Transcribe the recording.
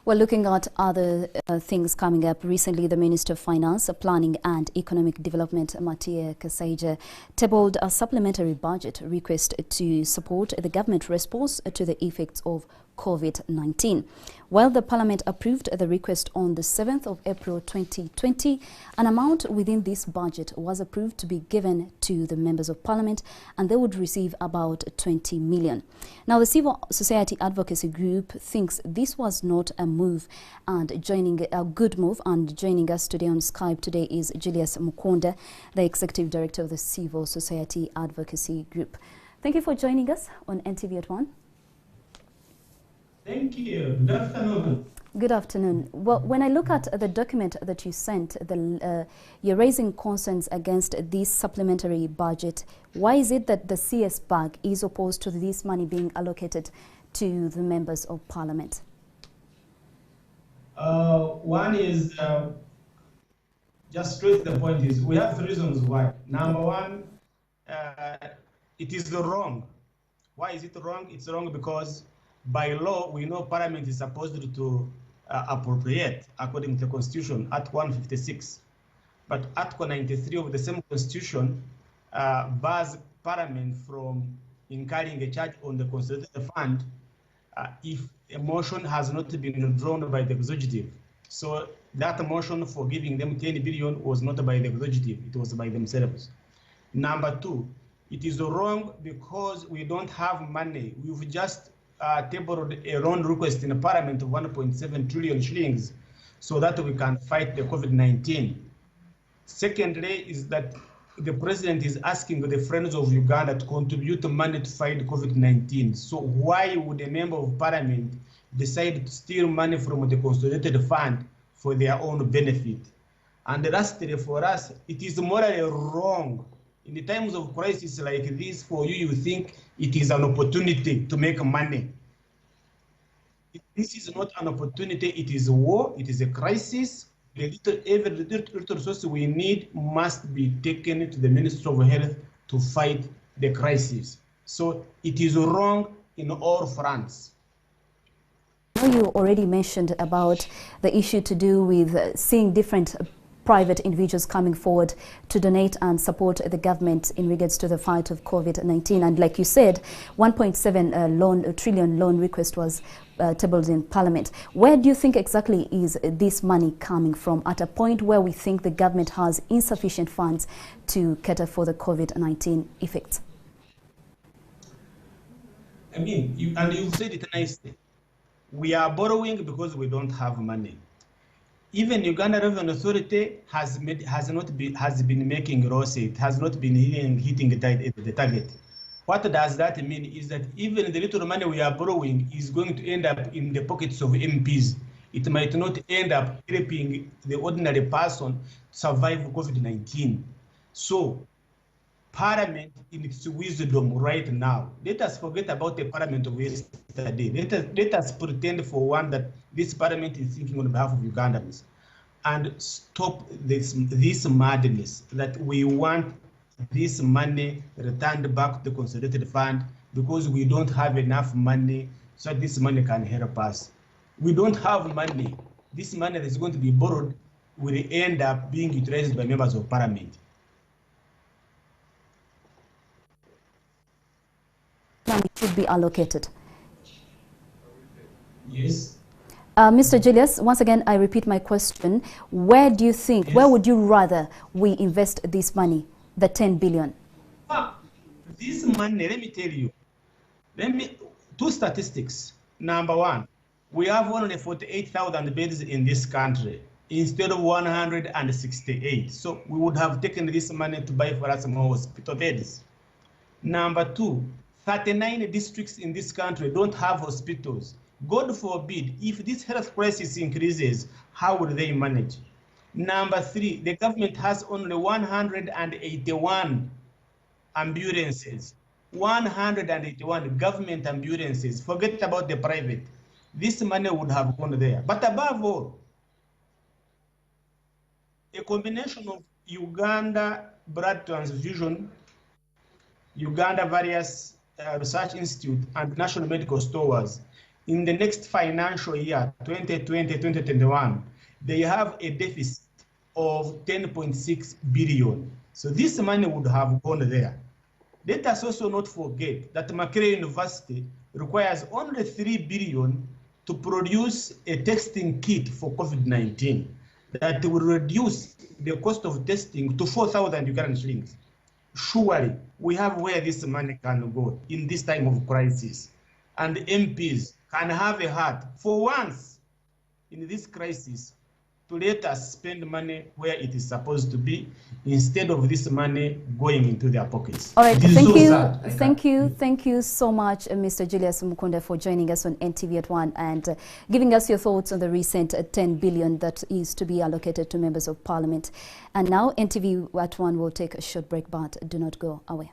Well, looking at other things coming up, recently the Minister of Finance, Planning and Economic Development, Matia Kasaija, tabled a supplementary budget request to support the government response to the effects of COVID-19. While the Parliament approved the request on the 7th of April 2020, an amount within this budget was approved to be given to the members of Parliament, and they would receive about 20 million. Now, the Civil Society Advocacy Group thinks this was not a move and a good move. And joining us today on Skype today is Julius Mukunda, the Executive Director of the Civil Society Advocacy Group. Thank you for joining us on NTV at 1. Thank you. Good afternoon. Good afternoon. Well, when I look at the document that you sent, you're raising concerns against this supplementary budget. Why is it that the CS BAG is opposed to this money being allocated to the members of Parliament? One is, just straight to the point, is we have 3 reasons why. Number one, it is wrong. Why is it wrong? It's wrong because by law, we know Parliament is supposed to appropriate according to the Constitution, Article 156. But Article 93 of the same Constitution bars Parliament from incurring a charge on the consolidated fund if a motion has not been drawn by the executive. So that motion for giving them 10 billion was not by the executive, it was by themselves. Number 2, it is wrong because we don't have money. We've just tabled a loan request in the Parliament of 1.7 trillion shillings so that we can fight the COVID-19. Secondly, is that the president is asking the Friends of Uganda to contribute money to fight COVID-19. So why would a member of Parliament decide to steal money from the consolidated fund for their own benefit? And lastly, for us, it is morally wrong. In the times of crisis like this, for you think it is an opportunity to make money. This is not an opportunity, it is a war, it is a crisis. Every little resource we need must be taken to the Ministry of Health to fight the crisis. So it is wrong in all fronts. You already mentioned about the issue to do with seeing different private individuals coming forward to donate and support the government in regards to the fight of COVID-19. And like you said, 1.7 trillion loan request was tabled in Parliament. Where do you think exactly is this money coming from at a point where we think the government has insufficient funds to cater for the COVID-19 effects? I mean, you've said it nicely. We are borrowing because we don't have money. Even Uganda Revenue Authority has been making losses. It has not been hitting the target. What does that mean is that even the little money we are borrowing is going to end up in the pockets of MPs. It might not end up helping the ordinary person survive COVID-19. So, Parliament, in its wisdom right now, let us forget about the Parliament of yesterday. Let us pretend for one that this Parliament is thinking on behalf of Ugandans and stop this madness that we want this money returned back to the consolidated fund because we don't have enough money so this money can help us. We don't have money. This money that is going to be borrowed will end up being utilized by members of Parliament. Money should be allocated. Yes. Mr. Julius, once again, I repeat my question. Where do you think, where would you rather we invest this money, the 10 billion? This money, let me tell you, 2 statistics. Number 1, we have only 48,000 beds in this country instead of 168. So we would have taken this money to buy for us more hospital beds. Number 2, 39 districts in this country don't have hospitals. God forbid, if this health crisis increases, how will they manage? Number 3, the government has only 181 ambulances. 181 government ambulances. Forget about the private. This money would have gone there. But above all, a combination of Uganda blood transfusion, Uganda various research institute, and national medical stores in the next financial year, 2020-2021, they have a deficit of 10.6 billion. So this money would have gone there. Let us also not forget that Makerere University requires only 3 billion to produce a testing kit for COVID-19 that will reduce the cost of testing to 4,000 Ugandan shillings. Surely we have where this money can go in this time of crisis. And MPs can have a heart for once in this crisis to let us spend money where it is supposed to be instead of this money going into their pockets. All right, thank you so much, Mr. Julius Mukunda, for joining us on NTV at 1 and giving us your thoughts on the recent 10 billion that is to be allocated to members of parliament. And now NTV at 1 will take a short break, but do not go away.